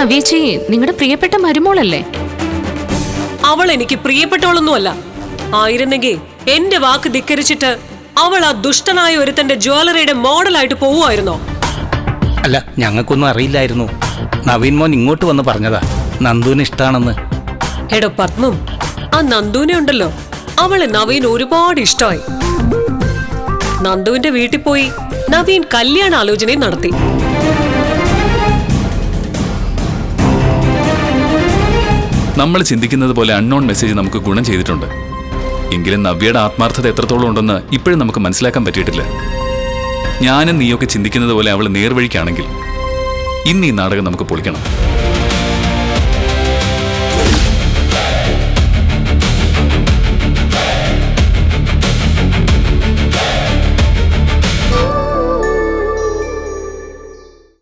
നവ്യേച്ചി നിങ്ങളുടെ പ്രിയപ്പെട്ട മരുമോളല്ലേ? അവൾ എനിക്ക് പ്രിയപ്പെട്ടവളൊന്നുമല്ല. ആയിരുന്നെങ്കിൽ എന്റെ വാക്ക് ധിക്കരിച്ചിട്ട് അവൾ ആ ദുഷ്ടനായ ഒരുത്തന്റെ ജ്വല്ലറിയുടെ മോഡലായിട്ട് പോവുമായിരുന്നോ? അല്ല, ഞങ്ങൾക്കൊന്നും അറിയില്ലായിരുന്നു. നവീൻ മോൻ ഇങ്ങോട്ട് വന്ന് പറഞ്ഞതാ നന്ദുവിന് ഇഷ്ടാണെന്ന്. എടോ പത്മം, ആ നന്ദുവിനെ ഉണ്ടല്ലോ, അവളെ നവീൻ ഒരുപാട് ഇഷ്ടമായി. നന്ദുവിന്റെ വീട്ടിൽ പോയി നവീൻ കല്യാണ ആലോചനയും നടത്തി. നമ്മൾ ചിന്തിക്കുന്നത് പോലെ അൺനോൺ മെസ്സേജ് നമുക്ക് ഗുണം ചെയ്തിട്ടുണ്ട്. എങ്കിലും നവ്യയുടെ ആത്മാർത്ഥത എത്രത്തോളം ഉണ്ടെന്ന് ഇപ്പോഴും നമുക്ക് മനസ്സിലാക്കാൻ പറ്റിയിട്ടില്ല. ഞാനും നീയൊക്കെ ചിന്തിക്കുന്നത് പോലെ അവൾ നേർവഴിക്കാണെങ്കിൽ ഇന്ന് ഈ നാടകം നമുക്ക് പൊളിക്കണം.